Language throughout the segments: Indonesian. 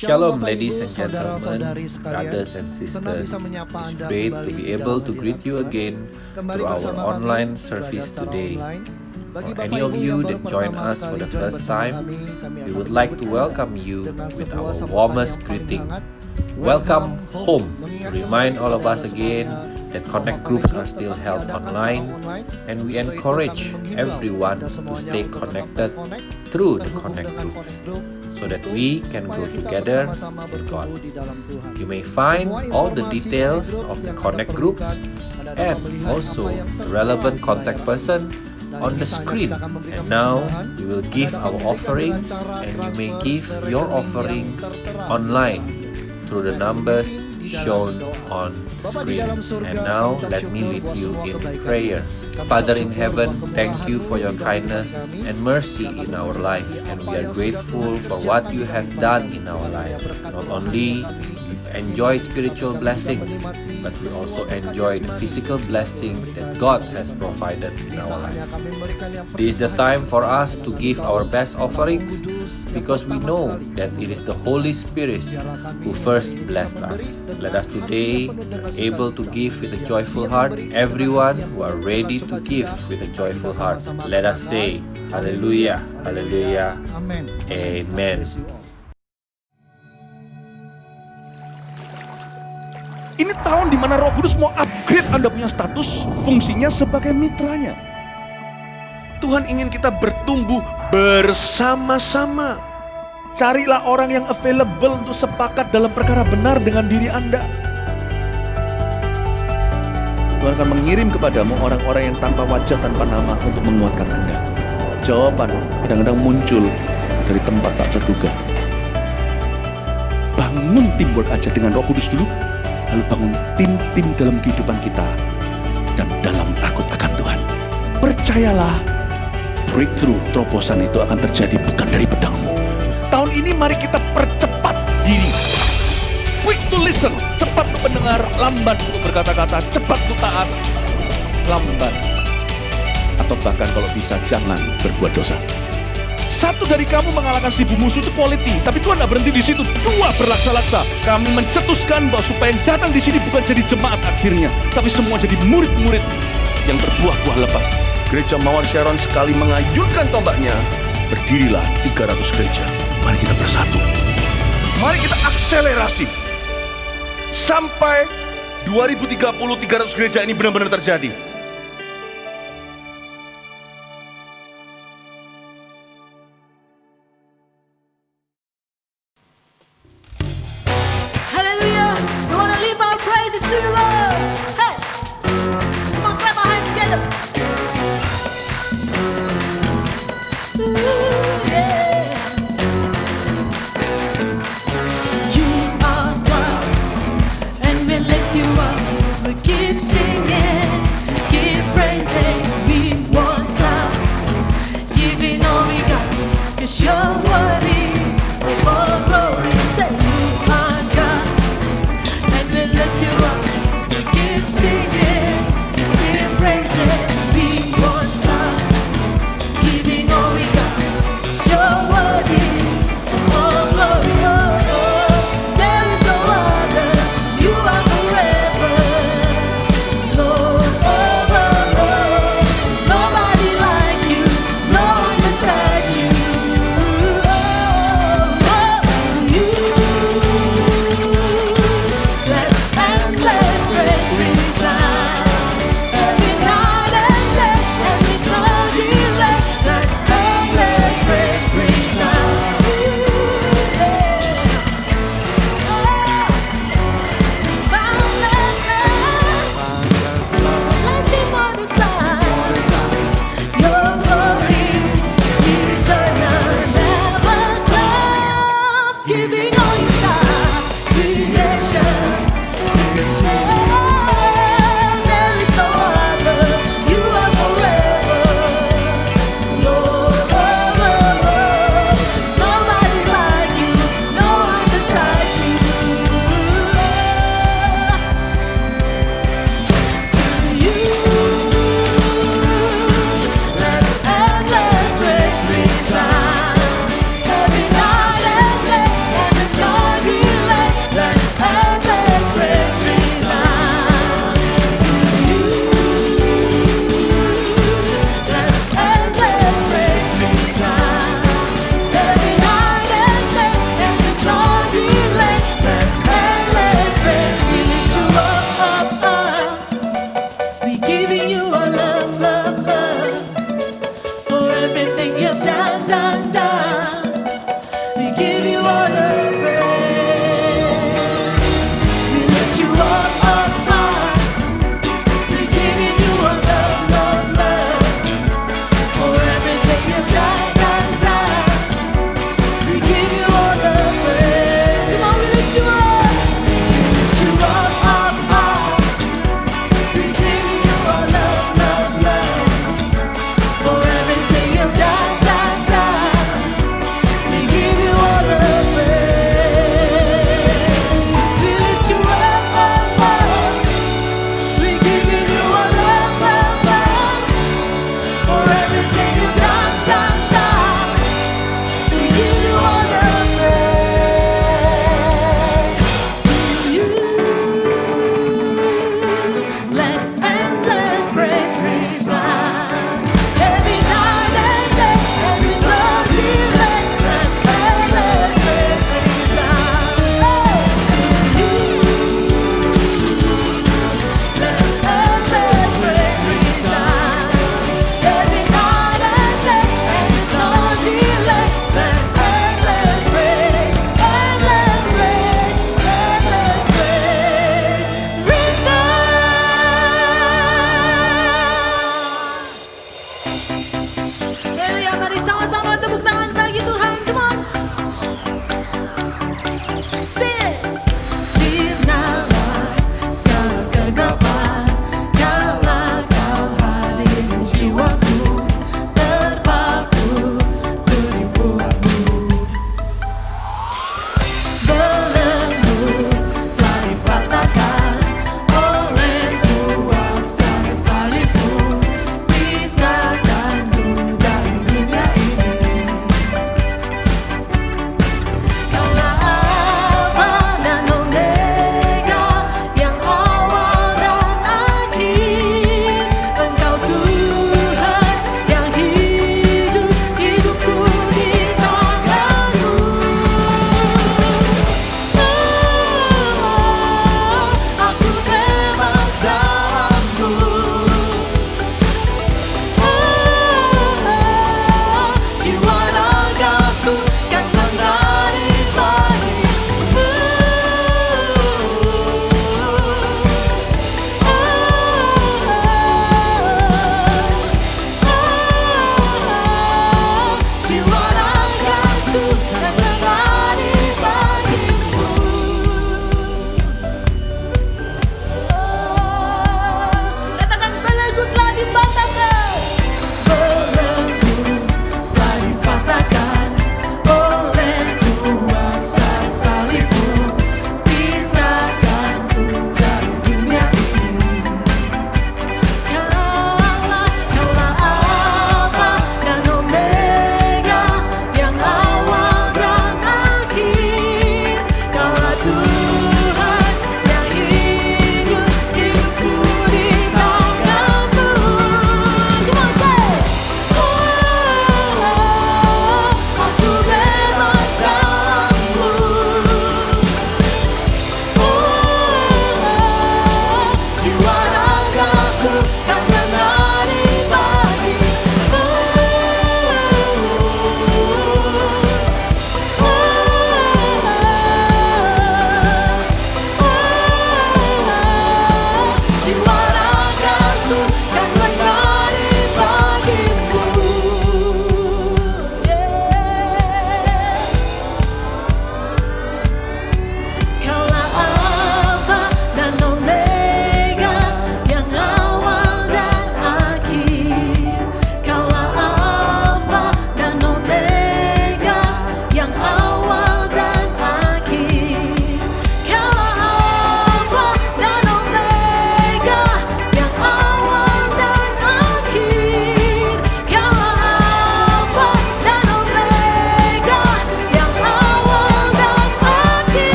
Shalom ladies and gentlemen, brothers and sisters. It's great to be able to greet you again through our online service today. For any of you that join us for the first time, we would like to welcome you with our warmest greeting. Welcome home. To remind all of us again that Connect groups are still held online, and we encourage everyone to stay connected through the Connect groups, so that we can grow together in God. You may find all the details of the Connect groups and also the relevant contact person on the screen. And now we will give our offerings, and you may give your offerings online through the numbers shown on the screen. And now let me lead you in prayer. Father in heaven, thank you for your kindness and mercy in our life, and we are grateful for what you have done in our life. Not only enjoy spiritual blessings, but we also enjoy the physical blessings that God has provided in our life. This is the time for us to give our best offerings, because we know that it is the Holy Spirit who first blessed us. Let us today be able to give with a joyful heart. Everyone who are ready to give with a joyful heart, let us say Hallelujah, Hallelujah, Amen. Ini tahun di mana Roh Kudus mau upgrade Anda punya status, fungsinya sebagai mitranya. Tuhan ingin kita bertumbuh bersama-sama. Carilah orang yang available untuk sepakat dalam perkara benar dengan diri Anda. Tuhan akan mengirim kepadamu orang-orang yang tanpa wajah, tanpa nama untuk menguatkan Anda. Jawaban kadang-kadang muncul dari tempat tak terduga. Bangun teamwork aja dengan Roh Kudus dulu. Lalu bangun tim-tim dalam kehidupan kita dan dalam takut akan Tuhan. Percayalah, breakthrough, terobosan itu akan terjadi bukan dari pedangmu. Tahun ini mari kita percepat diri. Quick to listen, cepat untuk mendengar, lambat untuk berkata-kata, cepat untuk taat, lambat. Atau bahkan kalau bisa jangan berbuat dosa. Satu dari kamu mengalahkan 1000 musuh itu quality, tapi Tuhan tidak berhenti di situ. 2 berlaksa-laksa. Kami mencetuskan bahwa supaya yang datang di sini bukan jadi jemaat akhirnya, tapi semua jadi murid-murid yang berbuah-buah lebat. Gereja Mawar Sharon sekali mengayunkan tombaknya, berdirilah 300 gereja. Mari kita bersatu. Mari kita akselerasi sampai 2030 300 gereja ini benar-benar terjadi.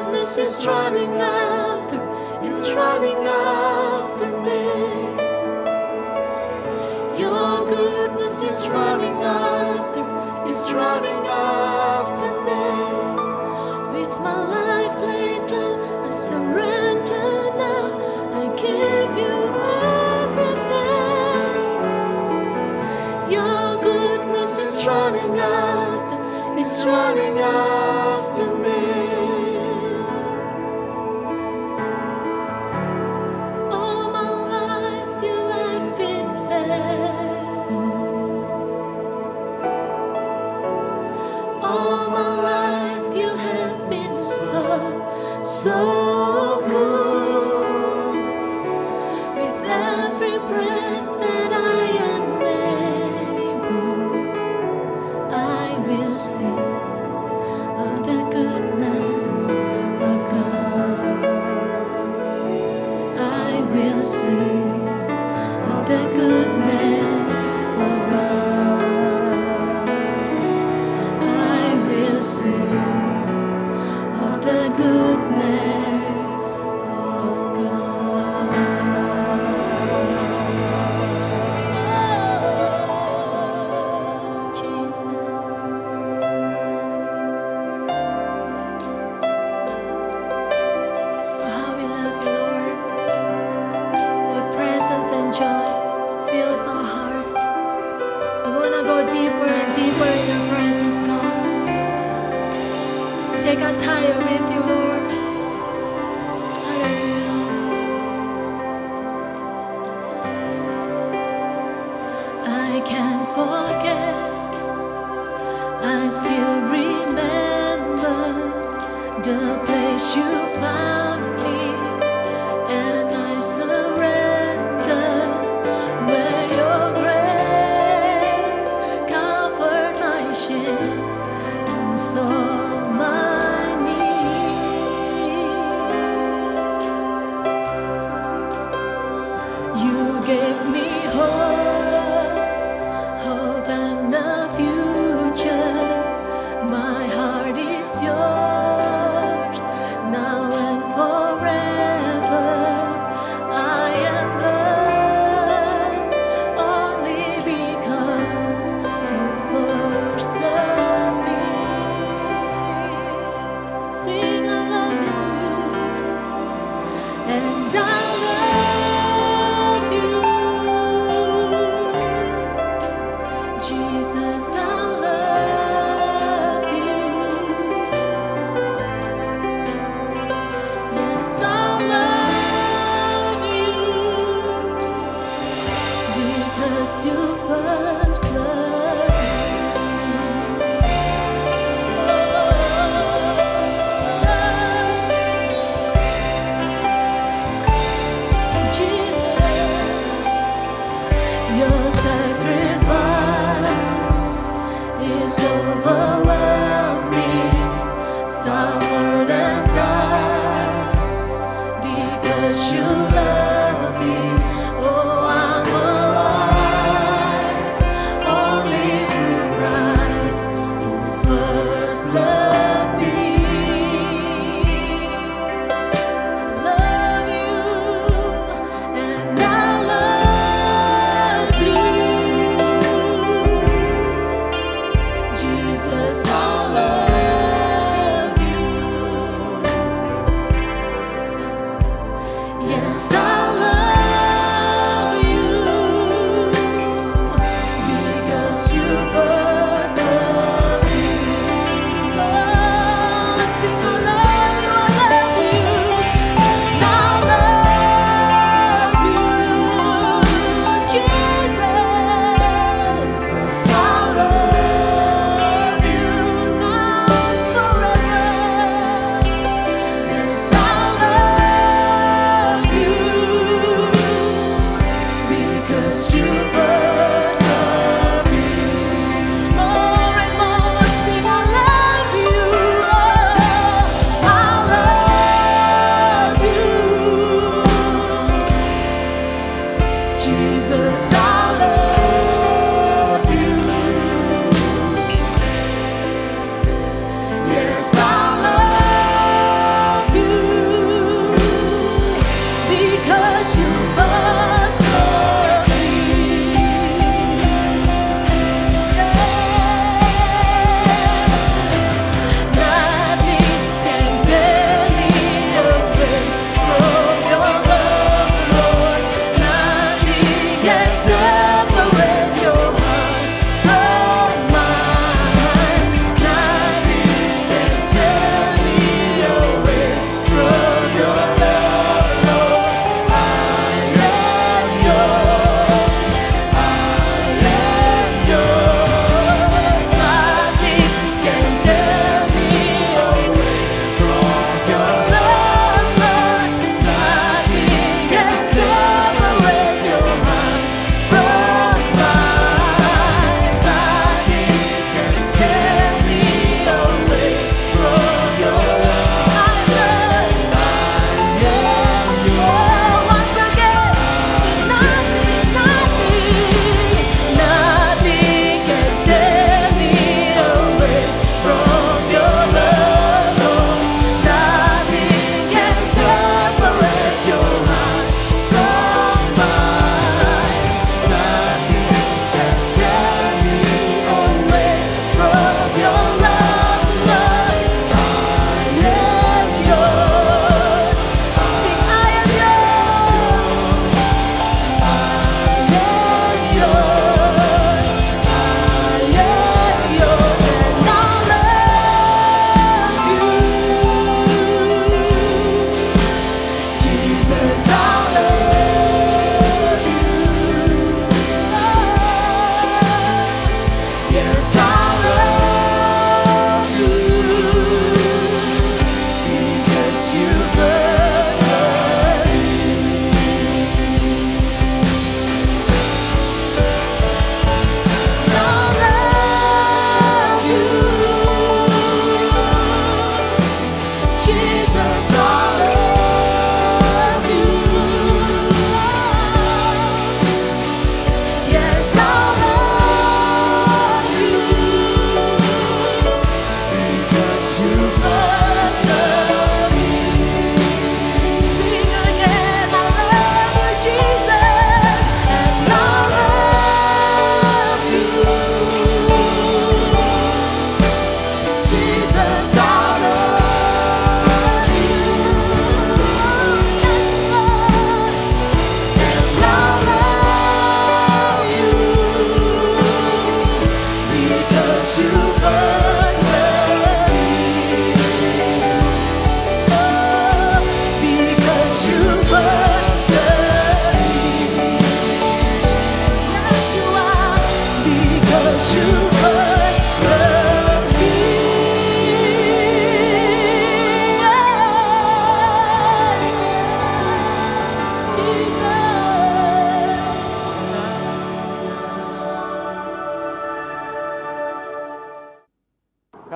goodness is running after, it's running after me. Your goodness is running after, it's running after me. With my life laid down, I surrender now. I give you everything. Your goodness is running after, it's running after me. All my life you have been faithful. All my life you have been so good. With every breath that I am able, I will sing of the goodness of God. I will sing of the goodness of God. I will sing of the goodness of God. Oh, Jesus. How we love you, Lord. Your presence and joy fills our heart. We want to go deeper and deeper in your presence, God. Take us higher with you, Lord. Hallelujah. I can't forget. I still remember the place you found me, and I surrender where your grace covered my shame and saw my needs. You gave me hope and a future. My heart is yours now and forever. I am loved only because you first loved me. Sing, I love you, and I love you. Jesus, I love you. Yes, I love you because you first loved me. Jesus, your sacrifice is overwhelming, suffered and died because you love me. Oh, I'm alive only through Christ who first loved me. Love you, and I love you. Jesus, I love you.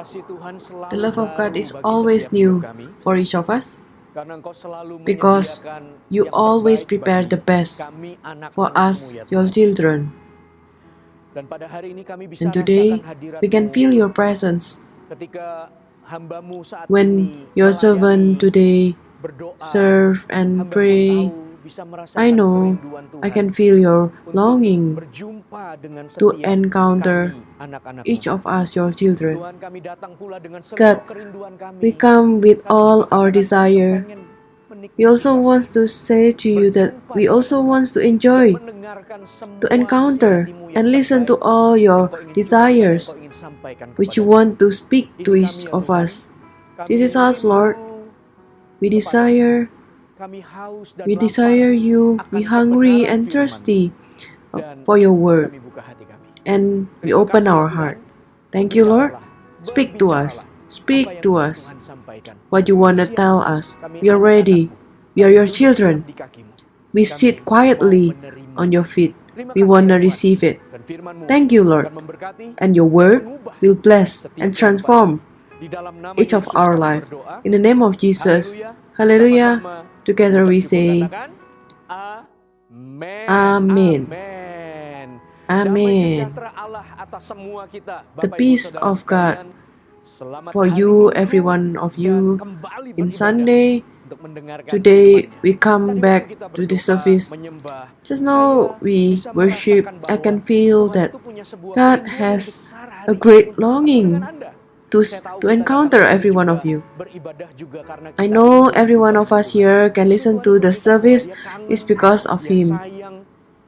The love of God is always new for each of us because you always prepare the best for us, your children. And today, we can feel your presence when your servant today serve and pray. I know I can feel your longing to encounter each of us, your children. God, we come with all our desire. We also want to say to you that we also want to enjoy, to encounter and listen to all your desires, which you want to speak to each of us. This is us, Lord. We desire you. We hungry and thirsty for your word. And we open our heart. Thank you, Lord. Speak to us. Speak to us. What you want to tell us. We are ready. We are your children. We sit quietly on your feet. We want to receive it. Thank you, Lord. And your word will bless and transform each of our life. In the name of Jesus. Hallelujah. Together we say, Amen. Amen. The peace of God for you, every one of you, in Sunday. Today we come back to the service. Just now we worship. I can feel that God has a great longing to encounter every one of you. I know every one of us here can listen to the service is because of Him.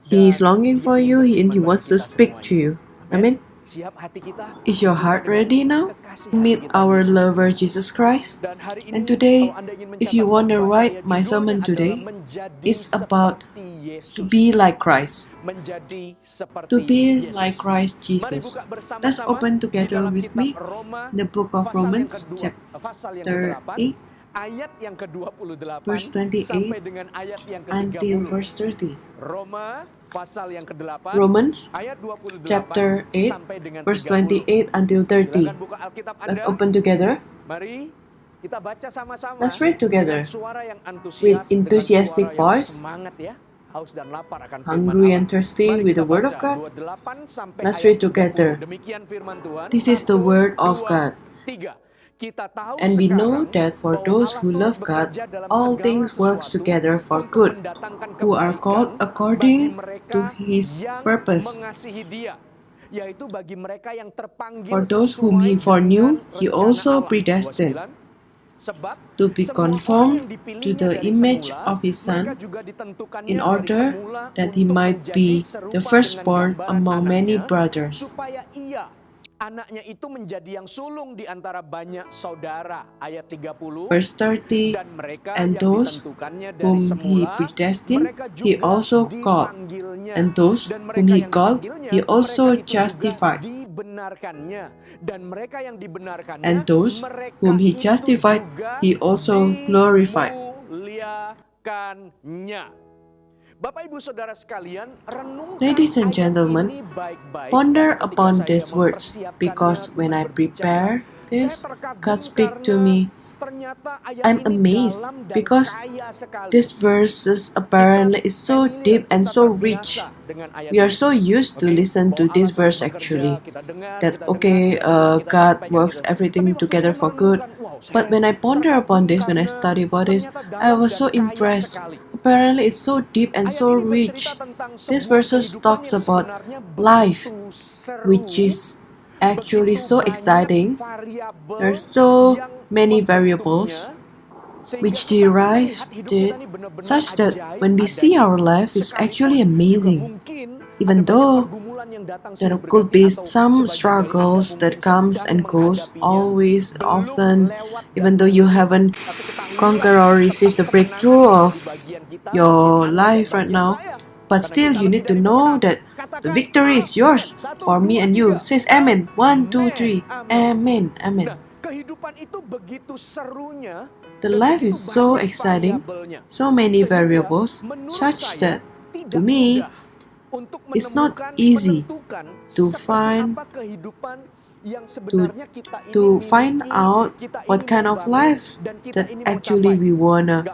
He is longing for you and He wants to speak to you. Amen. Is your heart ready now to meet our lover Jesus Christ? And today, if you want to write my sermon today, it's about to be like Christ. To be like Christ Jesus. Let's open together with me the book of Romans chapter 8. Verse 28 until verse 30. Romans chapter 8 verse 28 until 30. Let's open together. Let's read together with enthusiastic voice, hungry and thirsty with the word of God. Let's read together. This is the word of God. And we know that for those who love God, all things work together for good, who are called according to His purpose. For those whom He foreknew, He also predestined to be conformed to the image of His Son, in order that He might be the firstborn among many brothers. Anaknya itu menjadi yang sulung di antara banyak saudara. Ayat 30. Verse 30. And those whom He predestined, He also called. And those whom He called, He also justified. And those whom He justified, He also glorified. Ladies and gentlemen, ponder upon these words, because when I prepare this, God speaks to me. I'm amazed because this verses apparently is so deep and so rich. We are so used to listen to this verse actually, that God works everything together for good. But when I ponder upon this, when I study about this, I was so impressed. Apparently it's so deep and so rich. This verses talks about life, which is actually so exciting. There are so many variables which derive it, such that when we see our life, it's actually amazing. Even though there could be some struggles that comes and goes always, often, even though you haven't conquered or received the breakthrough of your life right now, but still you need to know that the victory is yours for me and you. Says Amen. 1, 2, 3. Amen. Amen. The life is so exciting, so many variables, such that to me, it's not easy to find to find out what kind of life that actually we wanna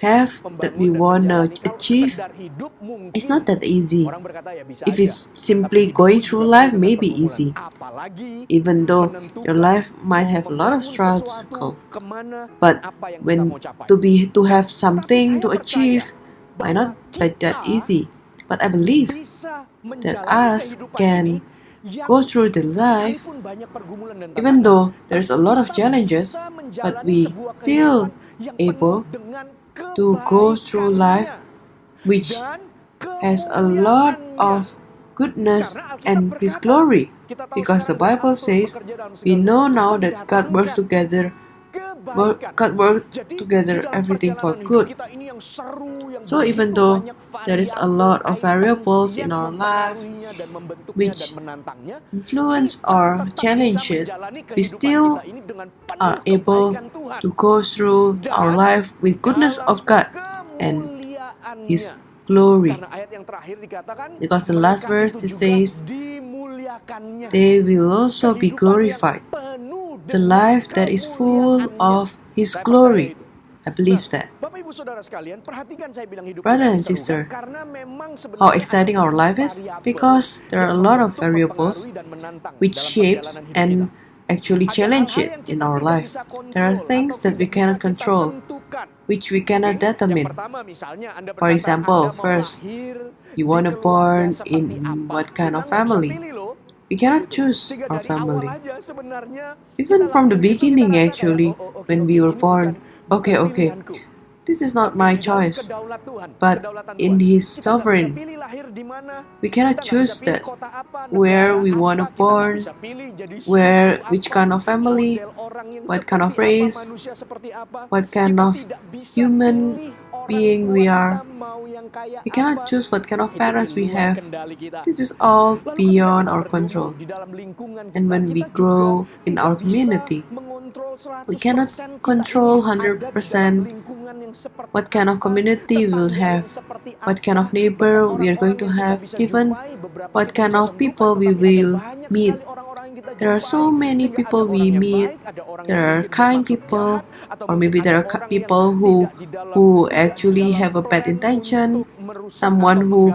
have, that we wanna achieve. It's not that easy. If it's simply going through life, maybe easy, even though your life might have a lot of struggle. But when to have something to achieve might not be that easy. But I believe that us can go through the life, even though there's a lot of challenges, but we still able to go through life which has a lot of goodness and His glory. Because the Bible says, we know now that God works together everything for good. So even though there is a lot of variables in our life which influence or challenge it, we still are able to go through our life with goodness of God and His glory. Because the last verse it says, they will also be glorified. The life that is full of His glory. I believe that. Brother and sister, how exciting our life is? Because there are a lot of variables which shapes and actually challenge it in our life. There are things that we cannot control, which we cannot determine. For example, first, you want to born in what kind of family? We cannot choose our family. Even from the beginning, actually, when we were born, okay, this is not my choice, but in His sovereign, we cannot choose that where we want to born, which kind of family, what kind of race, what kind of human being we are. We cannot choose what kind of parents we have. This is all beyond our control. And when we grow in our community, we cannot control 100% what kind of community we will have, what kind of neighbor we are going to have, even what kind of people we will meet. There are so many people we meet. There are kind people, or maybe there are people who actually have a bad intention, someone who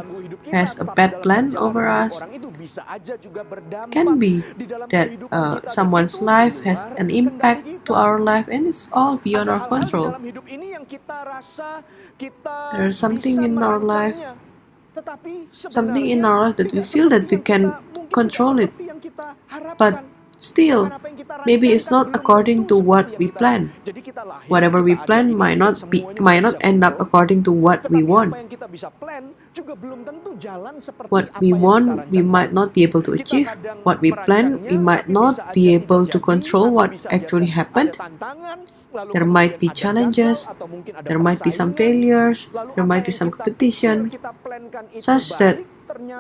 has a bad plan over us. Can be that someone's life has an impact to our life, and it's all beyond our control. There is something in our life that we feel that we can control it, but still, maybe it's not according to what we plan. Whatever we plan might not end up according to what we want. What we want, we might not be able to achieve. What we plan, we might not be able to control what actually happened. There might be challenges, there might be some failures, there might be some competition, such that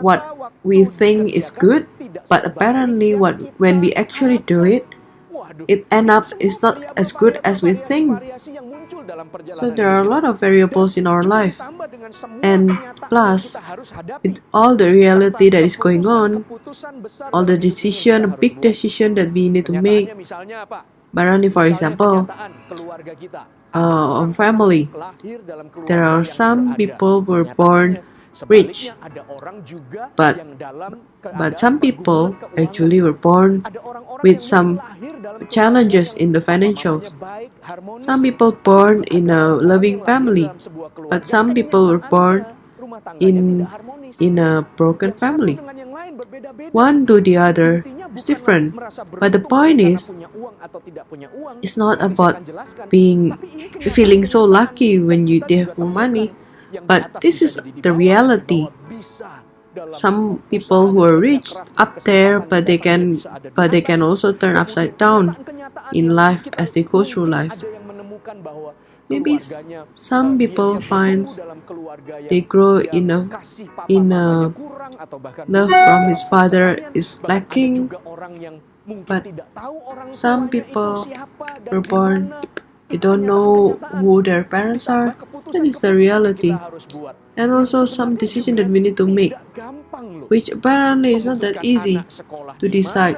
what we think is good, but apparently when we actually do it, it ends up is not as good as we think. So there are a lot of variables in our life, and plus with all the reality that is going on, all the big decision that we need to make. Barangkali, for example, our family. There are some people who were born rich, but some people actually were born with some challenges in the financial. Some people born in a loving family, but some people were born in a broken family. One to the other is different, but the point is, it's not about feeling so lucky when they have more money, but this is the reality. Some people who are rich up there, but they can also turn upside down in life as they go through life. Maybe some people find they grow in a love from his father is lacking, but some people were born, they don't know who their parents are. That is the reality. And also some decision that we need to make, which apparently is not that easy to decide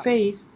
face.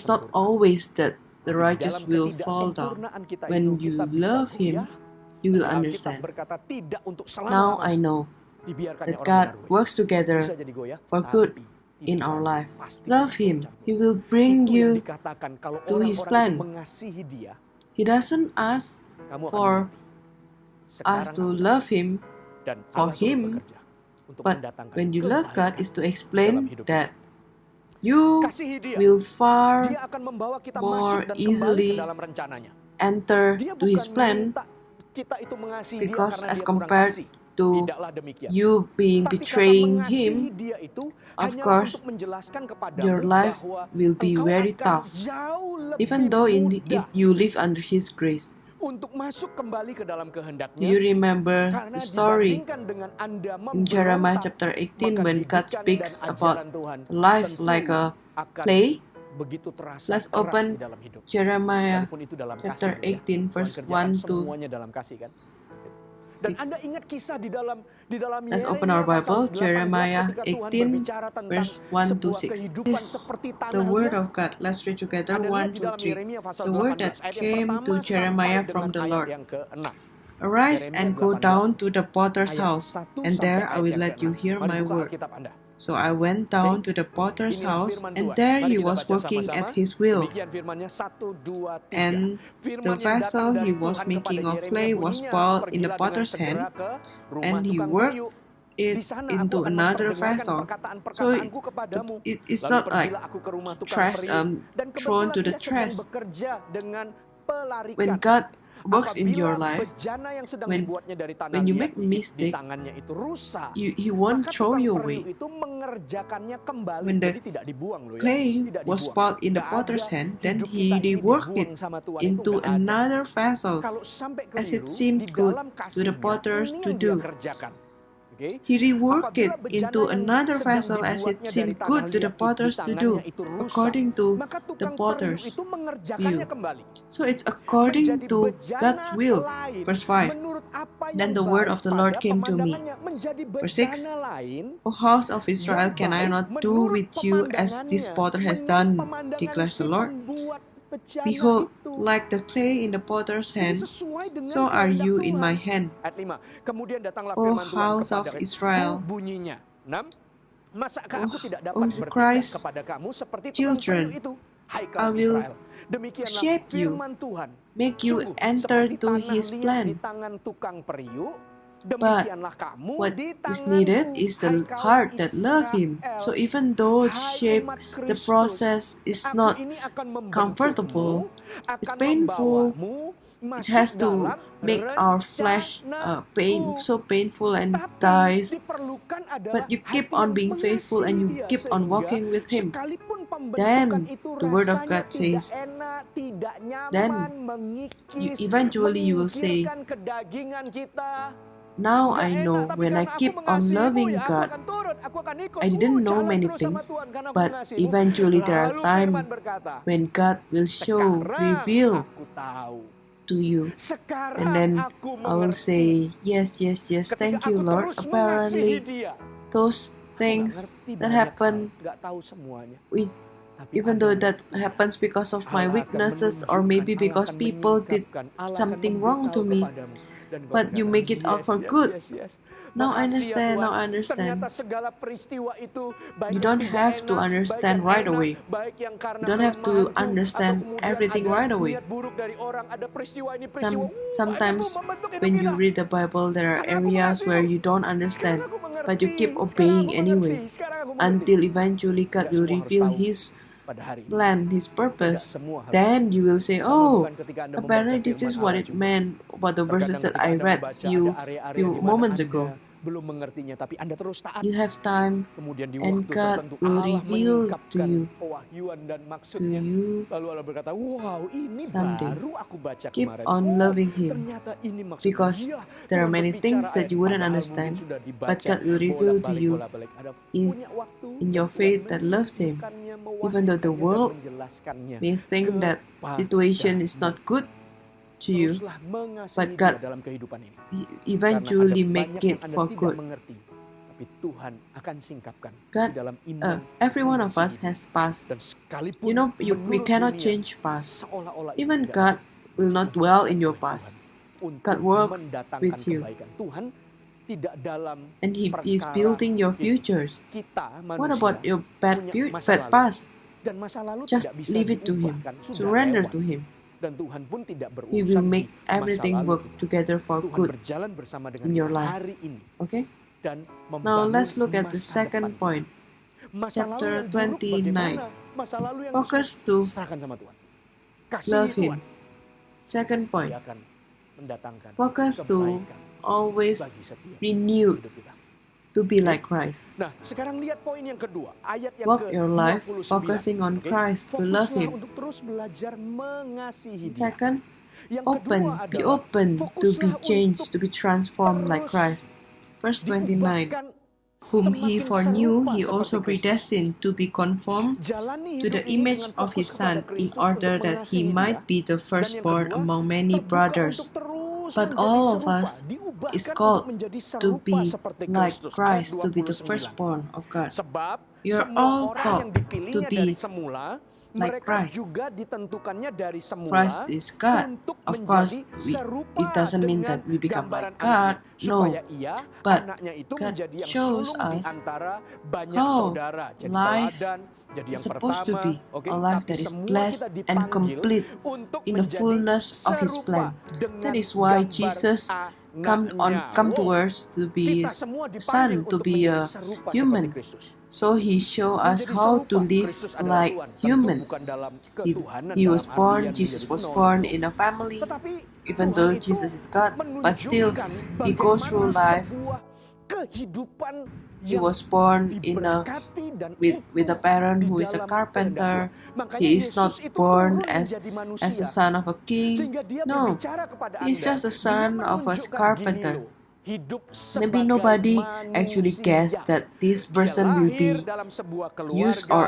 is not always that the Tapi di righteous dalam will fall down. ketidaksempurnaan kita When itu, you kita bisa love Him, goyah. you will Dan Alkitab understand. berkata tidak untuk Now I selama-lamanya know dibiarkannya that orang God mengaruhi. works together Bisa jadi goyah, for good tapi in hidup our saya life. pasti Love sangat Him. bercampur. He will bring Itu yang you dikatakan kalau to His orang-orang plan. itu mengasihi Dia, He doesn't ask kamu akan for mengerti. us Sekarang to aku tahu, love Him, dan for Allah turut Him, bekerja untuk but mendatangkan when you love God kebaikan is to dalam explain hidup that kita. you Kasihi Dia, will far Dia akan membawa kita more masuk dan kembali easily ke dalam rencananya. enter Dia to His bukan plan minta kita itu mengasihi Dia because karena as Dia kurang compared kasih. to Tidaklah demikian. you being Tapi kata betraying mengasihi Him, Dia itu of hanyalah course, untuk menjelaskan kepadamu your life bahwa will be engkau very akan tough. jauh lebih Even though mudah you live under His grace. untuk masuk kembali ke dalam Do kehendaknya. you remember Karena the story dibandingkan dengan Anda in Jeremiah memberontak, chapter 18 maka when God didikan speaks dan about ajaran Tuhan life tentu like a akan clay? begitu terasa Let's keras open di dalam hidup. Jeremiah Sekalipun itu dalam chapter kasih, 18 Tuhan verse kerjakan 1 to semuanya dalam kasih kan. Dan 6. Anda ingat kisah di dalam Let's open Yeremia our pasal Bible, 18 Jeremiah ketika Tuhan 18 berbicara tentang verse 1 to sebuah 6. kehidupan This seperti the tanah word liat. of God. Let's read together. Anda 1, lihat di 2, dalam 3. Yeremia pasal The word 18 that ayat yang came pertama to Jeremiah sampai from dengan the ayat Lord. yang ke-6. Arise Yeremia and go 18 down to the potter's ayat house, 1 and sampai there I ayat will yang let you ke-6. hear Mari my buka word. Alkitab Anda. So I went down Oke. to the potter's Inilah house, firman and Tuhan. there Mari he kita was baca working sama-sama. at his will. Demikian firman-Nya 1, 2, 3. And Firman the yang datang vessel dari he was Tuhan making kepada of Yeremia clay was bunyinya, spoiled in the pergilah dengan potter's hand, segera ke rumah and he tukang worked kayu. it Di sana aku into akan another memperdengarkan vessel. So perkataan-perkataanku kepadamu. it's Lalu not like pergilah aku ke rumah tukang trash periuk. Dan thrown kebetulan to the ia sedang trash. bekerja dengan pelarikan. When God works in your Apabila life, bejana yang sedang when dibuatnya dari tanah when you liat make a di mistake, tangannya itu rusak, he won't maka throw tukang you periuk away. itu mengerjakannya kembali. When the Jadi tidak dibuang loh ya. clay Tidak was dibuang. spoiled in the Nggak potter's ada hand, then hidup kita ini reworked dibuang it sama Tuhan, itu into nggak ada. another vessel Kalau sampai as it keliru, seemed di good dalam to the kasihnya, potter ini to yang dia do. kerjakan. Oke? He reworked Apabila it bejana into yang another sedang vessel as it dibuatnya dari seemed tanah good to the liat di potters to do, tangannya itu rusak, according to maka the tukang periuk potter's itu mengerjakannya view. kembali. So it's according Menjadi to bejana God's will. lain Verse 5. menurut apa yang Then the word baik of the Lord pada came to me. pemandangannya. Menjadi Verse 6. bejana lain O house of Israel, yang can I baik not do menurut with you as this pemandangannya. potter has Menurut done, pemandangan declares si the Lord? pembuat bejana Behold, itu. like the clay in the potter's Jadi hand, sesuai dengan so are kehendak you in Tuhan. my hand, Ayat 5. Kemudian datanglah O firman Tuhan house of kepada Israel. bunyinya. 6. Masakah aku tidak dapat O bertindak Christ kepada kamu seperti tukang children, periuk itu? Hai I kaum will Israel. Demikianlah shape you, firman Tuhan. make you Sungguh, enter seperti to tanah his liat plan. di tangan tukang periuk, But demikianlah kamu what di is needed tanganku, is hai the kaum heart that love him. Israel. So even though the Hai shape, umat the Kristus, process is aku not ini akan membentukmu, comfortable, it's akan painful, membawamu it masuk has to dalam make our flesh rencanaku. so painful and Tapi dies. diperlukan adalah But you keep hati on yang being faithful and you mengasihi Dia, keep on sehingga walking with Him. sekalipun pembentukan Then itu the Word of rasanya God tidak says, enak, tidak then nyaman, mengikis, eventually you will say, menyingkirkan kedagingan kita. now Nggak I enak, know tapi when I karena keep aku on mengasihimu, loving ya aku God, akan turut, aku akan ikut. I didn't know Jalan many terus sama things, Tuhan karena aku but mengasihimu. eventually there are Lalu times firman berkata, when God will show, sekarang reveal aku tahu. to you. Sekarang And then aku I will mengerti. say, yes, Ketika thank you aku Lord. terus mengasihi Apparently Dia, those aku nggak things ngerti that banyak happen, hal, nggak tahu semuanya. Tapi even ada though yang that setia. happens because of my Allah akan weaknesses or maybe menunjukkan, because Allah akan people did menyingkapkan, Allah akan something wrong to memberitahu me, kepadamu. Dan kau but you berkata, make it out for good. yes. Now I Makasih ya understand, Tuhan. now I understand. Ternyata segala peristiwa itu baik You yang don't tidak have to enak, understand baik yang right enak, away. baik yang karena You don't have to kelemahanku, understand atau kemudian everything ada right away. niat buruk dari orang, ada peristiwa ini, peristiwa Sometimes itu membentuk hidup when you kita. read the Bible, there are Karena aku areas where mengasihimu. you don't Sekarang understand, aku mengerti, but you keep sekarang obeying aku anyway, mengerti, sekarang aku mengerti. until eventually God Tidak will semua harus reveal tahu His pada hari ini. plan, His Tidak purpose. semua harus Then you will say, sama oh, bukan ketika Anda membaca apparently this is firman what Allah it juga. meant about the verses Terkadang that ketika I Anda read membaca, few ada area-area few di mana moments Anda ago. belum mengertinya, tapi Anda terus taat. You have time, Kemudian di and waktu God tertentu will Allah reveal to menyingkapkan you, pewahyuan dan to maksudnya. you Lalu Allah berkata, wow ini someday. baru aku baca Keep kemarin. on Oh loving Him, ternyata ini maksudnya. because Iya, there are Tuhan many berbicara things that ayat, you wouldn't padahal understand, mungkin sudah but dibaca God will reveal to you bolak-balik. Ada in punya waktu in dan your Tuhan faith that loves Him, menunjukkannya, even though the mewahyukannya, dan world menjelaskannya may think that situation is not good to you, Teruslah mengasihi but Dia God dalam kehidupan ini. Karena eventually ada make banyak it yang Anda for tidak good. mengerti. Tapi Tapi Tuhan akan singkapkan God, di dalam iman. every one of us mengasihi has past. Dan sekalipun You know, we menurut cannot dunia, change past. seolah-olah itu Even tidak God ada. will not dwell in your past. Untuk God works mendatangkan with you. kebaikan. Tuhan tidak dalam And He is perkara building your hidup. futures. Kita What manusia about your bad, punya masa bad lalu. past? Dan masa lalu Just tidak bisa leave it to Him. diubahkan. Sudah Surrender lewat. to Him. Dan Tuhan pun tidak He berurusan will di make masa everything lalu work kita. together for Tuhan good berjalan bersama dengan in your kita life. hari ini. Okay? Dan Now membangun let's look at the masa second depan. point. Masa lalu Chapter yang buruk 29. bagaimana? Masa lalu yang Focus susah, to serahkan sama Tuhan. Kasihi love Him. Tuhan. Second point. Dia akan mendatangkan Focus to kebaikan always bagi setiap renew hidup kita. to be like Christ. Nah, sekarang lihat poin yang kedua, ayat yang Walk your life ke-29. focusing on Oke? Christ to love Fokuslah Him. untuk terus belajar mengasihi Dia. Second, Yang open, kedua be adalah open to be fokuslah changed, untuk to be transformed like terus Christ. Verse 29. diubahkan Whom He semakin foreknew, serupa He seperti also Kristus. predestined to be conformed Jalani to the hidup ini image dengan of fokus His Son, kepada in Kristus order untuk that He mengasihi might Dia. be the Dan yang firstborn kedua, among many terbuka brothers. untuk terus But menjadi all of serupa, us diubahkan is untuk called menjadi to serupa be seperti like Kristus. Christ, Ayat to be the 29. firstborn of God. Sebab You're semua all orang called yang dipilihnya to be dari semula, like mereka Christ. juga ditentukannya dari semula Christ is God. untuk Of course, menjadi serupa it doesn't mean dengan that we become gambaran like God. anaknya, supaya No. ia, But anaknya itu God menjadi yang shows sulung di us antara banyak how saudara. Jadi life teladan, jadi yang is supposed to pertama. be Oke, a life tapi that is semua blessed kita and dipanggil complete untuk in the menjadi fullness of His serupa plan. dengan That is why gambar Jesus come anaknya. to earth to be Kita semua dipanggil Son, to untuk be menjadi a serupa human. seperti Kristus. So He show us Menjadi how to serupa. live Kristus adalah like Tuhan. Tentu human. bukan dalam He, ketuhanan, he was dalam born, artian Jesus menjadi was penolong. born in a family, Tetapi even Tuhan though itu Jesus is God, but still menunjukkan He goes through bagaimana life. sebuah kehidupan He yang was born in a diberkati dan with a utuh parent di who is a dalam carpenter. kehendak Tuhan. Makanya He is not Yesus itu born turun as menjadi manusia. a son of a king. Sehingga dia No, berbicara kepada he's Anda. just a Dia son of a menunjukkan carpenter. gini loh, hidup Maybe sebagai nobody actually manusia. guessed that this Dia person will lahir be dalam sebuah used keluarga, or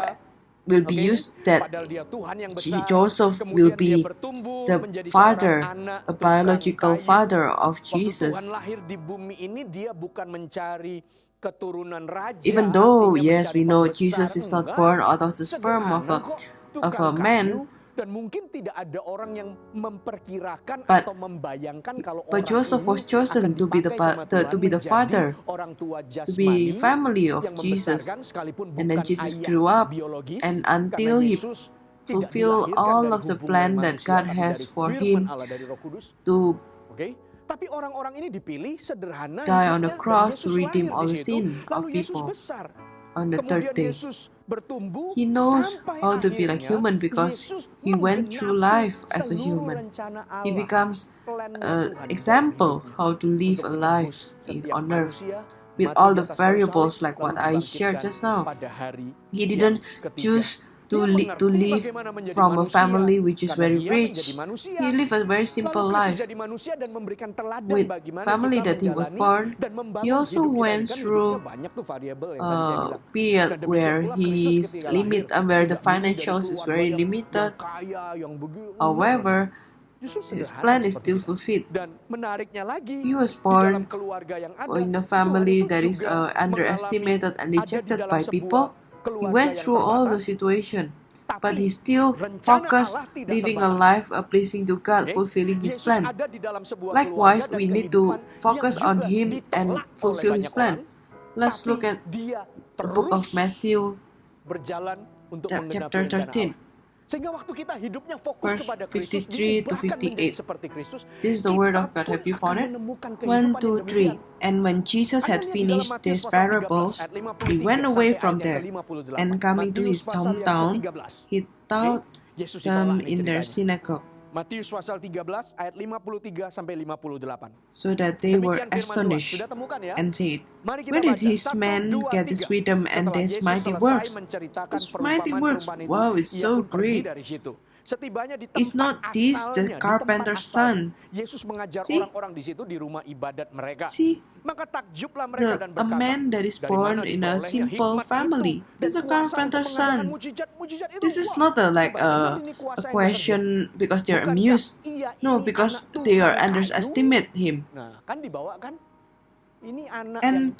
will be oke? used that Padahal dia Tuhan yang besar. Joseph Kemudian will dia be bertumbuh the menjadi father, seorang anak a tukang biological kayu. father of Waktu Tuhan Jesus. lahir di bumi ini, dia bukan mencari keturunan raja. Even though, artinya yes, mencari we know pembesar, Jesus is not enggak. born out of the sperm of Sederhana kok, tukang man. kayu. Dan mungkin tidak ada orang yang memperkirakan But- atau membayangkan kalau but orang Joseph ini was chosen akan to be the dipakai sama Tuhan to be the menjadi father, orang tua to be jasmani family of yang Jesus. membesarkan sekalipun And then bukan Jesus ayah grew up, biologis, and karena until he Yesus tidak fulfill dilahirkan all dari of the hubungan plan that manusia, God tapi has dari for firman him Allah, dari Roh Kudus. to Oke, tapi orang-orang ini dipilih sederhana die on the hidupnya, dan cross to Yesus redeem lahir all di the situ. sin Lalu of Yesus people besar. on the Kemudian third day. Yesus bertumbuh He knows sampai how to be like akhirnya human because Yesus he went through menggenapi life as a seluruh human. rencana He Allah, becomes plannya an Tuhan dalam example hidupnya how to live untuk a life menebus in, setiap on earth manusia, with mati all di the atas kayu variables salib, like lalu what I shared dibangkitkan just now. pada hari He yang didn't ketiga. choose to, Dia to mengerti live bagaimana menjadi from a manusia, family which is karena very dia rich. menjadi manusia. He lived a very simple Lalu Kristus life. jadi manusia dan memberikan teladan With bagaimana family kita that he was menjalani born, dan membangun he also hidup kita. went Kan through hidupnya banyak tuh variabel yang tadi saya bilang. period Dan demikian where pula Kristus his ketika limit lahir, where the tidak milih dari financials is keluarga very yang limited. kaya, yang begitu. However, Justru his sederhana plan is seperti still itu. fulfilled. Dan menariknya lagi, He was di dalam born keluarga yang ada, in a Tuhan family itu that is juga underestimated and mengalami, ada di rejected dalam by sebuah people. He keluarga went yang through all the terbatas, situation, but he tapi still rencana focused Allah tidak living a terbatas. life pleasing to God, Oke? fulfilling His Yesus plan. ada di dalam sebuah Likewise, keluarga dan we need to kehidupan focus yang on juga Him and ditolak oleh fulfill His banyak plan. orang, Let's tapi look at dia the book of terus Matthew, berjalan untuk menggenapi chapter rencana 13. Allah. Sehingga waktu kita hidupnya fokus Verse kepada Kristus, 53 to diubahkan menjadi 58. seperti Kristus, This is the kita word of God. pun Have you akan found it? menemukan 1, kehidupan yang 2, 3. demikian. And when Jesus Anda had lihat di dalam finished Matius these pasal 13 parables, ayat he 53 went away sampai from ayat yang there, ke-58. and coming to Matius his pasal yang hometown, ke-13. he taught Yesus them ditolak nih in their ceritanya. synagogue, Matius pasal 13 ayat 53 sampai 58. so that they were Demikian firman Tuhan. astonished Sudah temukan ya? and said, Mari kita "Where did baca. this 1, man 2, get this 3. freedom and Setelah these Yesus mighty selesai works?" menceritakan Those mighty works, perumpamaan-perumpamaan itu, wow, it's ia so pun pergi great. dari situ. Setibanya di Is tempat not this the asalnya, di tempat carpenter's asalnya, son? Yesus mengajar See? orang-orang di situ di rumah ibadat mereka. See, Maka takjublah mereka dan a berkata, man that is "Dari born mana in a diperolehnya simple hikmat family itu is dan a kuasa untuk carpenter's mengadakan son." mujizat-mujizat itu?" This is Wah, not bagaimana ini a kuasa yang question because they're Bukankah amused. ia No, ini because anak they are tukang kayu? underestimate him. Nah, kan dibawa kan? Ini anak And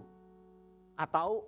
Atau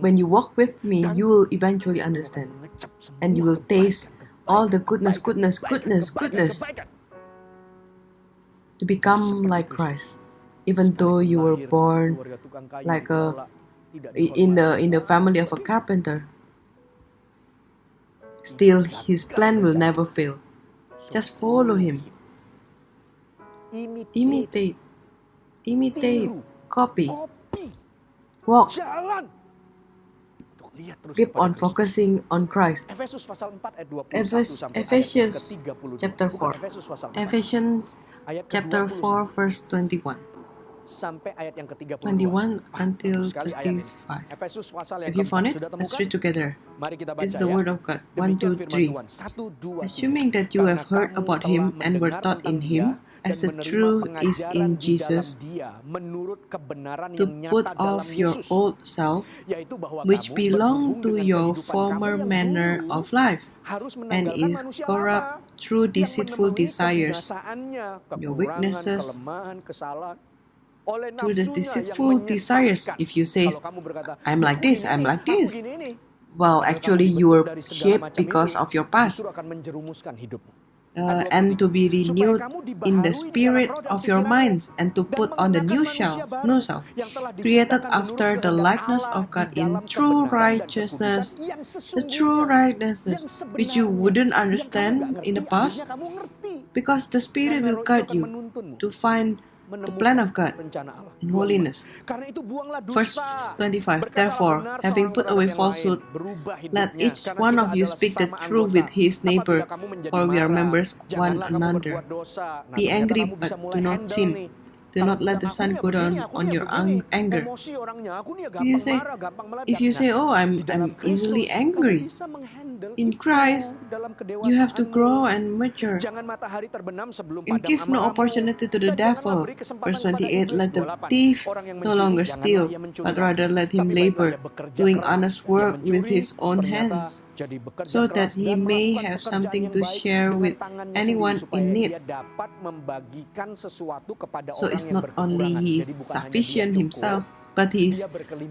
when you walk with me, you will eventually understand. And you will taste all the goodness to become like Christ. Even though you were born like in the family of a carpenter, still his plan will never fail. Just follow him. Imitate. tiru, Copy. kopi, Walk. jalan. Tuh, lihat terus Keep kepada on Kristus. focusing on Christ. Efesus pasal 4 ayat 21 sampai Ephesians ayat ke-32. chapter Bukan 4. Efesus pasal 4. Ephesians Ayat chapter ke-21 4 verse 21. sampai ayat yang ke-32. 21 until Bagus sekali ayat ini. 35. Efesus pasal yang If you found keempat. it, Sudah let's temukan? read together. Mari kita baca It's the ya. word of God. 1, Demikian 2, firman 3. Tuhan. 1, 2, 3. Assuming that you have heard Karena about kamu him telah and were mendengar taught in tentang him, dia as dan the menerima truth is pengajaran in di dalam Jesus, dia, menurut kebenaran to yang nyata put dalam off your Yesus, old self, yaitu bahwa which kamu belong berhubung to dengan your kehidupan kamu former yang manner dulu of life, harus and menanggalkan is manusia corrupt lama through yang deceitful menemui desires, kebinasaannya, your kekurangan, weaknesses, kelemahan, kesalahan oleh through the nafsunya yang deceitful desires. menyesatkan. If you say, Kalau kamu berkata, I'm "Ya, like aku this, gini I'm nih, like aku this," gini nih." well, Padahal actually kamu you dibentuk were dari segala shaped macam because itu, of your past. justru akan menjerumuskan hidupmu. And to be renewed Supaya kamu in the dibaharui di dalam spirit roh dan of your pikiranmu, minds, and to dan put on the mengenakan new manusia baru new self, yang telah created diciptakan after menurut the kehendak likeness Allah of God di in dalam true kebenaran dan righteousness, kekudusan yang the true sesungguhnya, yang righteousness which you sebenarnya, wouldn't yang kamu understand nggak in ngerti, the past, akhirnya kamu ngerti. because the Spirit Karena will roh itu guide akan you menuntunmu to find the plan of God rencana Allah. in holiness. Karena itu buanglah Verse dusta. 25. Berkatalah Therefore, benar having seorang put terhadap away yang falsehood, lain, berubah let hidupnya. each Karena one kita of you adalah speak the sesama truth anggota. with his neighbor, Apabila kamu menjadi for we are marah, members one janganlah kamu another. berbuat dosa. Nah, Be ternyata angry, kamu bisa but mulai do not handle sin. nih. Do Kalau not let bilang, the "Aku sun nih ya go down begini, aku on nih ya your begini, anger." emosi orangnya, aku nih ya You gampang say, marah, gampang meledak." if you say, "Oh, di dalam I'm easily Kristus, angry," kamu bisa menghandle in itu Christ, dalam you have to kedewasaanmu. grow and mature. Jangan matahari terbenam sebelum And padam give no amarahmu. opportunity to the Dan janganlah devil. beri kesempatan Verse kepada 28, iblis. let the 28. thief Orang yang no mencuri, longer janganlah steal, ia mencuri but lagi. rather let him Tapi baiklah labor, ia bekerja doing keras. honest Ia work with mencuri, his own ternyata hands, jadi bekerja so keras that he dan may melakukan have pekerjaan something yang to baik share dengan with tangannya anyone sendiri, supaya in need. dia dapat membagikan sesuatu kepada So orang it's yang not only berkekurangan. he Jadi is bukan hanya dia sufficient cukup, himself, but he is dia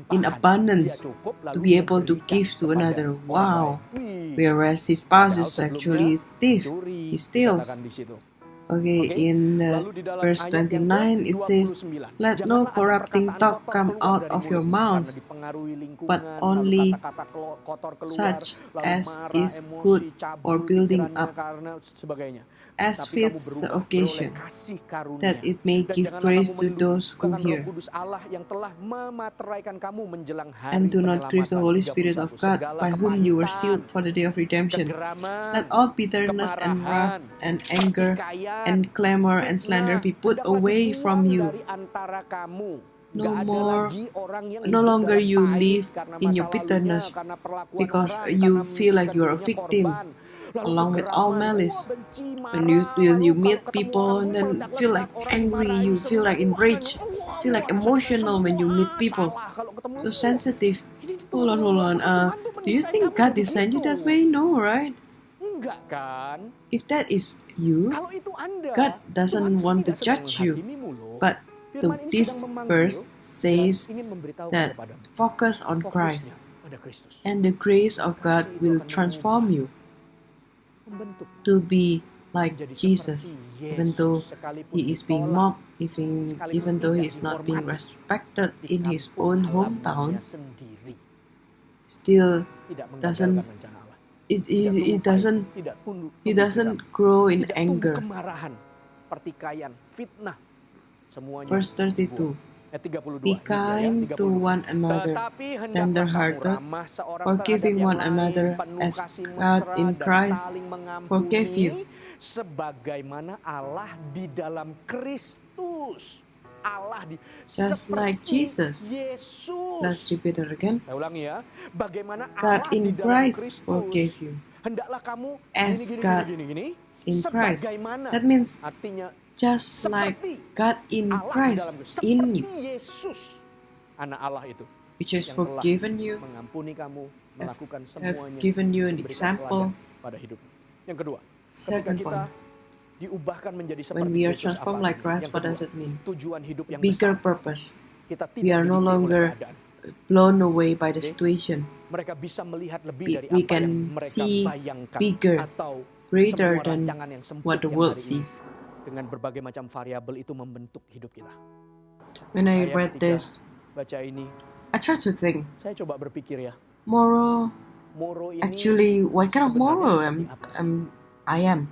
in berkelimpahan. Dia abundance cukup, to lalu be dia able to berikan give to kepada another. orang Wow. lain. Wih, Whereas his past padahal is sebelumnya actually thief. mencuri, He steals. dikatakan di situ. Okay, Oke, in lalu di dalam verse ayat yang 29 it says, ke-29, let no janganlah ada corrupting perkataan talk kotor come keluar out dari of your mulutmu, mouth, karena dipengaruhi lingkungan, but lalu only kata-kata kotor keluar, such lalu as marah, is emosi, good cabul or building pikirannya, up, karena sebagainya. as Tapi kamu fits the berubah beroleh occasion, kasih karunia. that it may Dan give janganlah praise kamu to those who mendukakan Roh hear. Kudus Allah yang telah memateraikan kamu menjelang hari And do not grieve the penyelamatan. Holy Spirit of 31. God, Segala by whom you were kemahitan, sealed for the day of redemption. kegeraman, Let all bitterness and wrath kemarahan, and anger pertikaian, and clamor and slander be put away from you. dari antara kamu. No Nggak ada more, lagi orang yang no hidup longer dalam you pahit live karena in masa your bitterness, lalunya, karena perlakuan because orang, you karena feel like memikirkan you are a dirinya victim, korban. Lalu along with all kegeraman, malice. benci, When marah, you lalu meet kalau ketemu people orang, and then meledak-ledak, feel like orang angry, dimarahi, you feel like semua enraged, wah, feel like wah, emotional when you meet semua people. salah. Kalau ketemu, So wah, sensitive. ini Hold on, hold on. Tuhan tuh Do you mendesain think kamu God jadi designed you begitu. that way? No, right? Enggak kan? If that is you, Kalau itu Anda, God doesn't Tuhan want to tidak sedang judge you. menghakimimu loh. But Firman ini this sedang memanggil verse dan says ingin memberitahu that kepadamu, focus on fokusnya Christ, pada Kristus. and the grace of God Kasih itu will akan transform you Membentuk to be like menjadi Jesus, seperti even though Yesus, sekalipun he is being ditolak, mocked, even though he tidak is not being dihormati respected di in his kampung own halamannya hometown, sendiri, still tidak doesn't menggagalkan rencana Allah. it Tidak tumbuh it pahit, doesn't tidak tumbuh he geram, doesn't grow in tidak tumbuh anger. kemarahan, pertikaian, fitnah, semuanya Verse 32. dibuang. Ayat 32. Be ini dia ya, kind to 32. one another, Tetapi hendaklah tender-hearted, kamu ramah seorang forgiving terhadap one yang lain, another penuh as kasih God mesra in dan Christ saling mengampuni, forgave you. sebagaimana Allah di dalam Kristus. Allah di Just seperti like Jesus. Yesus. Let's repeat it again. Saya ulangi ya. Bagaimana God Allah in di dalam Christ Kristus. forgave you. Hendaklah kamu As gini, God gini. in Christ. Sebagaimana. That means Artinya just like seperti God in Allah di dalam Christ Kristus. in Seperti you, Yesus. Anak Allah itu. which has yang telah forgiven you, mengampuni kamu, melakukan have semuanya, given you an memberikan example. teladan pada hidupmu. Yang kedua, ketika Second kita point, diubahkan menjadi when seperti we are Yesus, transformed apa like artinya? Christ, Yang what kedua, does it mean? tujuan hidup yang Bigger besar. purpose. Kita We are tidak no dididik oleh longer keadaan. blown away by the Oke. situation. Mereka bisa melihat lebih dari We apa can yang mereka see bayangkan bigger, atau greater semua than rancangan yang sempit what the yang world hari ini sees. dengan berbagai macam variabel itu membentuk hidup kita. When I Saya read ketika this, baca ini, I try to think, saya coba berpikir ya, moral. Moro ini Actually, what kind of sebenarnya moral seperti apa sih? I am?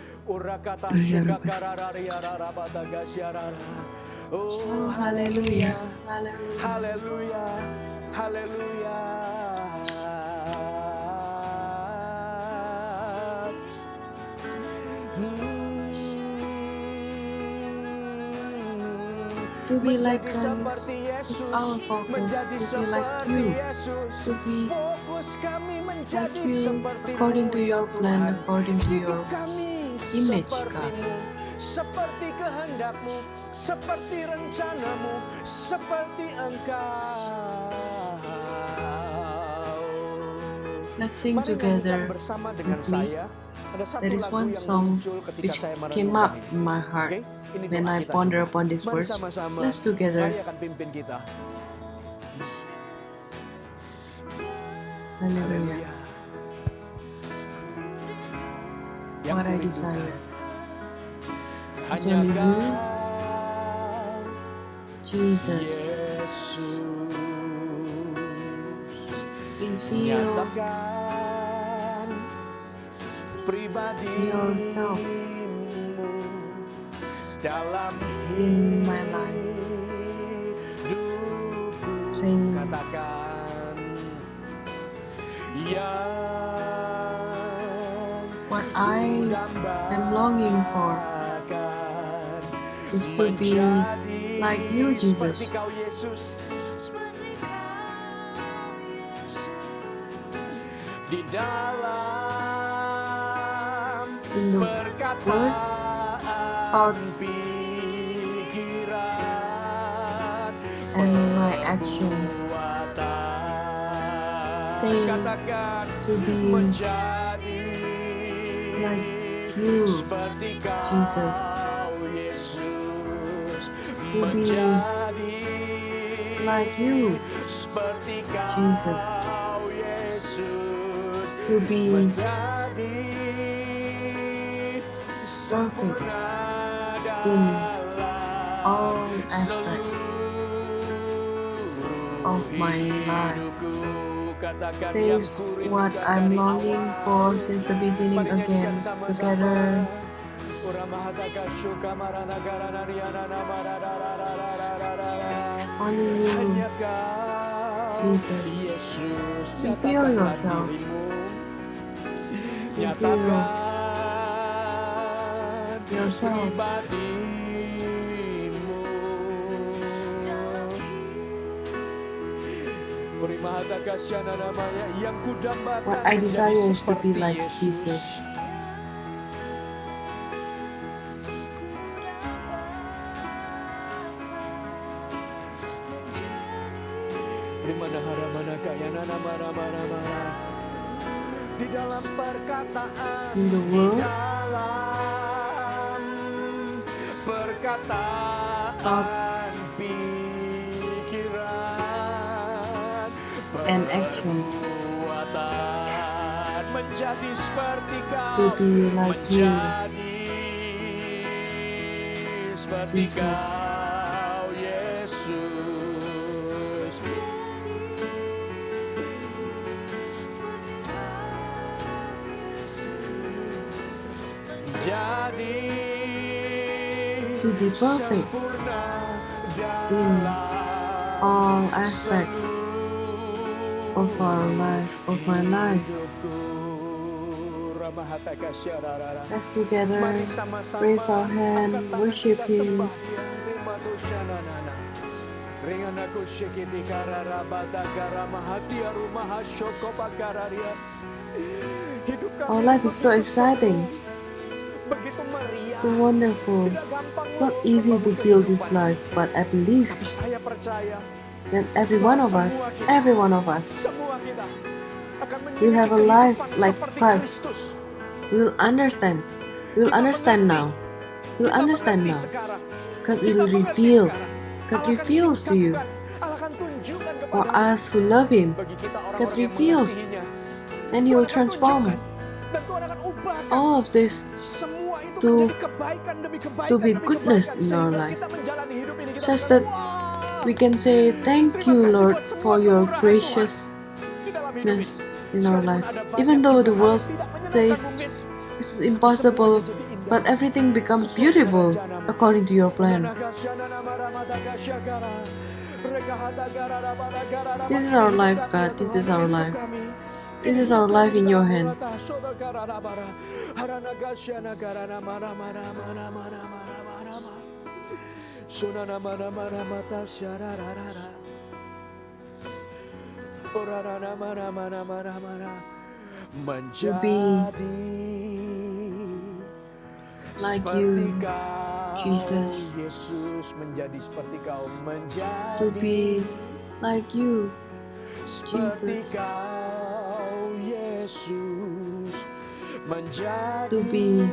Urakata Hallelujah. shekakararariararabatagasyarara. Oh, Oh, hallelujah, hallelujah. haleluya, haleluya. To be like Menjadi Christ seperti is Yesus, our focus. menjadi To be like seperti you, Yesus. to be Fokus kami like menjadi you, seperti-Mu, according to ya your plan, Tuhan. according to Hidup your kami image, God. seperti-Mu, seperti kehendak-Mu, seperti rencana-Mu, seperti Engkau. Let's sing Mari together nyanyikan bersama dengan with me. saya. Ada satu There is lagu one yang song muncul ketika which saya came merenungkan up ini. in my heart Oke, ini when doa I kita ponder juga. upon these Mari words. sama-sama. Let's together. Mari akan pimpin kita. Hallelujah. Yang What I kurindukan desire is hanya only you, Kau, Jesus. Yesus. Reveal Nyatakan pribadimu yourself dalam in my life. hidupku. Say, Katakan yang what I am longing for is to be like you, Jesus. Seperti Kau, Yesus. Di dalam In the words, thoughts, pikiran, and my action. perbuatan. Say, Katakan to be menjadi like you, seperti Kau, Jesus. Yesus. To be Menjadi like you, seperti Kau, Jesus. Yesus. To be Menjadi perfect in all aspects of my life. Says what I'm longing for since the beginning again. Together, only you, Jesus. Reveal yourself. Reveal yourself. What I desire is to be like Jesus. Di dalam perkataan, In the world, dalam perkataan, thoughts, pikiran, and action. perbuatan, menjadi seperti To Kau, be like you, menjadi seperti Jesus. Kau, Yesus. Jadi To be perfect sempurna in dalam all aspects of our life, of my life. Let's together raise our hand, worship Him. Our life is so exciting, begitu meriah, so wonderful. tidak gampang It's not easy to build this life, but I believe tapi saya percaya that every one of us, semua kita akan will have a memiliki life kehidupan like seperti Christ. Kristus. will understand. We'll understand now. We'll Kita understand mengerti now. sekarang. God Kita will mengerti reveal. sekarang. God Allah akan reveals to you. singkapkan. Allah akan tunjukkan For kepada us who love Him, bagi kita God orang-orang yang reveals. mengasihinya. and He Tuhan will akan transform tunjukkan. Dan Tuhan akan ubahkan all of this semua itu to- menjadi kebaikan demi kebaikan to be demi goodness kebaikan, in our sehingga life. kita menjalani hidup ini kita such bilang, that "Wah, we can say thank terima you, kasih Lord, buat semua for your kemurahan graciousness Tuhan di dalam hidup ini." in our Sekalipun life. ada banyak Even though the hal world yang tidak menyenangkan says mungkin, this is impossible semuanya jadi indah but everything becomes beautiful according to your plan. This is our life, God. This is our life. This is our life in your hand. To be like you, Jesus. To be like you, Jesus. To be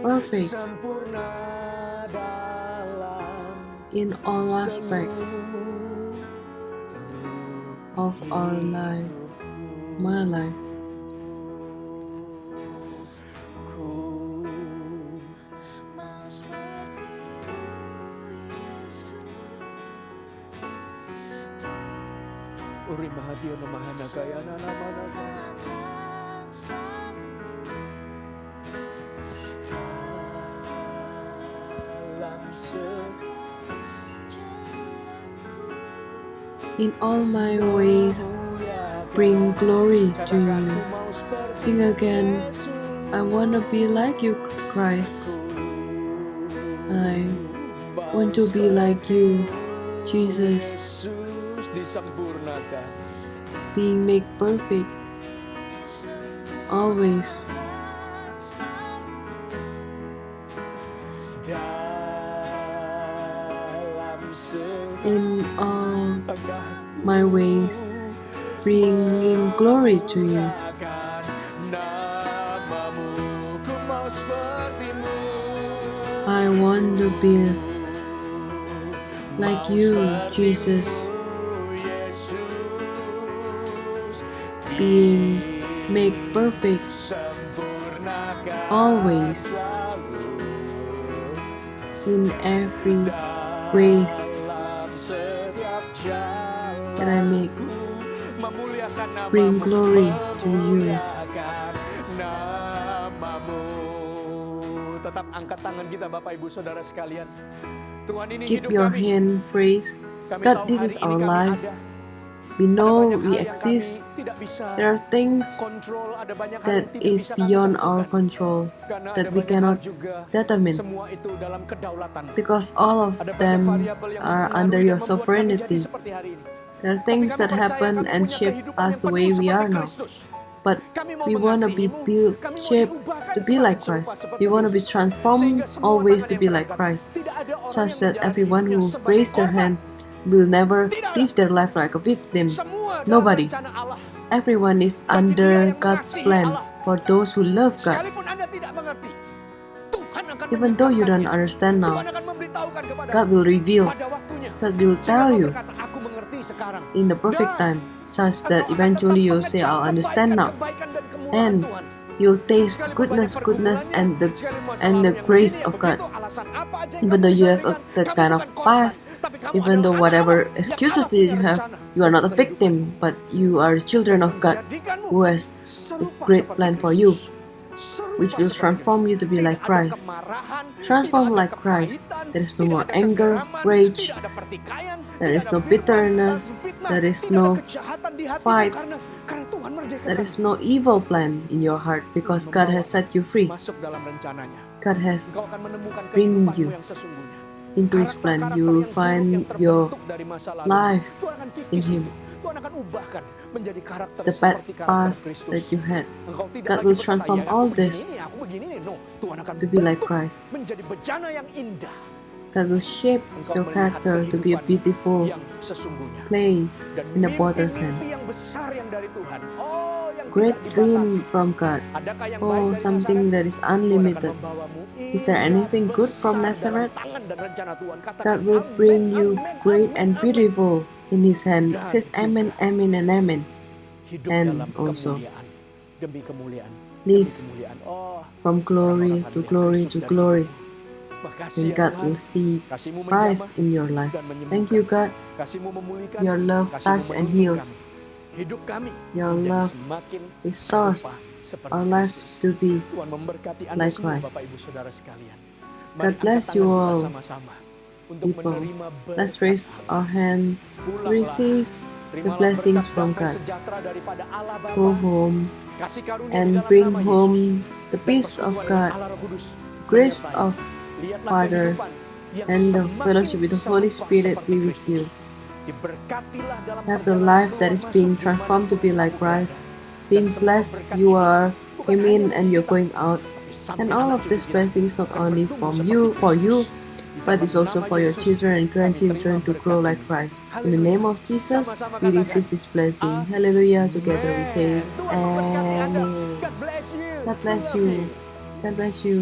perfect in all aspects of our life, my life. In all my ways, bring glory to you. Sing again, I want to be like you, Christ. I want to be like you, Jesus. Being made perfect, always. In all my ways, bringing glory to you. I want to be like you, Jesus. Being made perfect, always. In every ways that I make, bring glory to you. Tetap angkat tangan kita Bapak Ibu Saudara sekalian. Tuhan, ini Keep hidup your kami. hands raised. Kami God, tahu this hari is ini our kami life. ada. We Ada know banyak we hal yang exist. kami tidak bisa There are things kontrol, ada banyak hal that yang tidak is bisa kami beyond our tentukan. control, Karena that ada we banyak cannot hal juga, determine, semua itu dalam kedaulatan. because all of Ada banyak them variabel yang are mempengaruhi under dan your membuat kami jadi sovereignty. seperti hari ini. There are Tapi things kami that percaya happen kami and punya shape kehidupan us yang the penuh way we seperti are now. Kristus. But Kami mau we want to be mengasihimu, kami mau shaped diubahkan to be like semakin Christ. serupa seperti We want to be Kristus. transformed Sehingga semua always tangan to yang be like terangkat, Christ, tidak ada orang such yang that menjalani everyone hidupnya who sebagai raised their korban. hand will never Tidak ada. live their life like a victim. Semua dalam Nobody. rencana Allah. Everyone is Bagi dia under yang God's mengasihi plan Allah. for those who love God. Sekalipun Anda tidak mengerti, Tuhan akan Even though you don't menyebabkannya. understand now, Tuhan akan memberitahukan kepada God will reveal, pada waktunya. God will Sehingga tell kau you berkata, aku mengerti sekarang. in the perfect Dan time, such that engkau akan eventually tetap you'll say, mengecap I'll understand now. kebaikan dan kemurahan And Tuhan. you'll taste Sekalipun goodness, banyak goodness, pergumulannya, and the sekalipun masalah and the yang grace begini, of yang God. begitu, alasan apa aja yang Even kamu though you bisa have berikan, that kamu kind of bukan korban, past, tapi kamu even though adalah whatever anak Allah yang excuses Allah that punya you have, rencana you are not a untuk kehidupan. victim, but you are children of God Jadikanmu who has a serupa great seperti plan for Kristus. you, Serupa which will seperti transform Kristus. you to be Tidak like ada Christ. kemarahan, Transform tidak ada like Christ. kepahitan, There is no tidak more ada anger, kegeraman, rage. tidak ada pertikaian, There tidak is ada no firman, bitterness. fitnah, There is tidak no ada kejahatan di hatimu fights. karena Tuhan merdekakan. There is no evil plan in your heart because God has set you free. Masuk dalam rencananya. God has Engkau akan menemukan bring kehidupanmu you yang sesungguhnya. into His plan. Karakter-karakter You will yang buruk find yang your terbentuk dari masa lalu, life Tuhan akan in kikis Him. itu. Tuhan akan ubahkan menjadi karakter The bad seperti karakter past Kristus. that you had. Engkau tidak God lagi will berkata, transform "Ya, aku all begini this nih, aku begini nih." No, Tuhan akan to be like bentuk Christ. menjadi bejana yang indah. God will shape Engkau your melihat character to be a kehidupan beautiful yang sesungguhnya. clay Dan in the potter's hand. mimpi-mimpi yang besar yang dari Tuhan. Oh, yang Great tidak dream dibatasi. from God. Adakah yang baik Oh, dari something Nazaret? that is Tuhan akan unlimited. membawamu Is there indah, anything good from besar Nazareth? dalam tangan dan rencana Tuhan. Katakan, God will amin, bring you amin, great amin, and amin. beautiful in His hand. Dan Says amen, juga amen, and amen. Hidup And dalam also kemuliaan demi kemuliaan. live Demi kemuliaan. Oh, from glory orang-orang to melihat glory Kristus to dari glory. hidupmu. Makasih And ya God Tuhan. will see Kasih-Mu Christ menjamah in your life. dan menyembuhkan. Thank you, God. Kasih-Mu memulihkan. Your love Kasih-Mu touch and menuntun heals. kami. Hidup kami Your menjadi love semakin restores serupa seperti our life Yesus. to be Tuhan memberkati Anda semua likewise. Bapak Ibu Saudara sekalian. Mari God bless angkat you tangan kita all, sama-sama untuk people. menerima Let's berkat raise Allah. our hand to Pulanglah, receive the terimalah blessings berkat from damai God. sejahtera daripada Allah Bapa, Go home kasih karunia di and dalam bring nama home Yesus, the dan peace of persekutuan dengan God, Allah Roh Kudus grace menyertai. of Lihatlah Father, kehidupan yang and the semakin fellowship with the Holy serupa Spirit seperti be with Kristus. you. Diberkatilah dalam Have the perjalanan life that keluar is masuk being dimanapun transformed to be like kamu berada. Christ, Dan being semua blessed berkat you ini are bukan came hanya in untuk and you're kita, going out. tapi sampai And all anak of cucu these kita blessings not akan only bertumbuh from seperti you, for Kristus. you, Di but dalam it's also nama for your Yesus, children and kami grandchildren terima to grow berkat like ini. Christ. In the Haleluya. name of Jesus, Sama-sama we katakan, receive this blessing. Hallelujah. Together we say, Amen. Tuhan memberkati Anda. Amen. God bless you. God We bless love you. God bless you.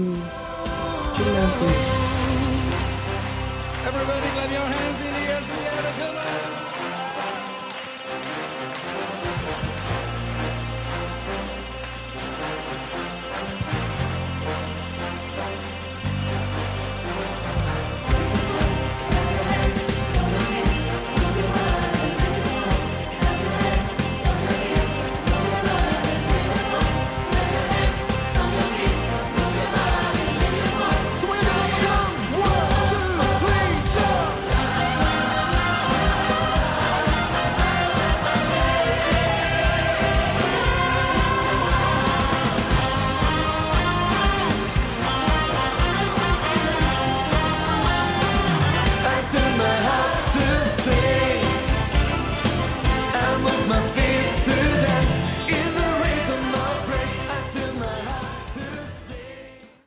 We love you.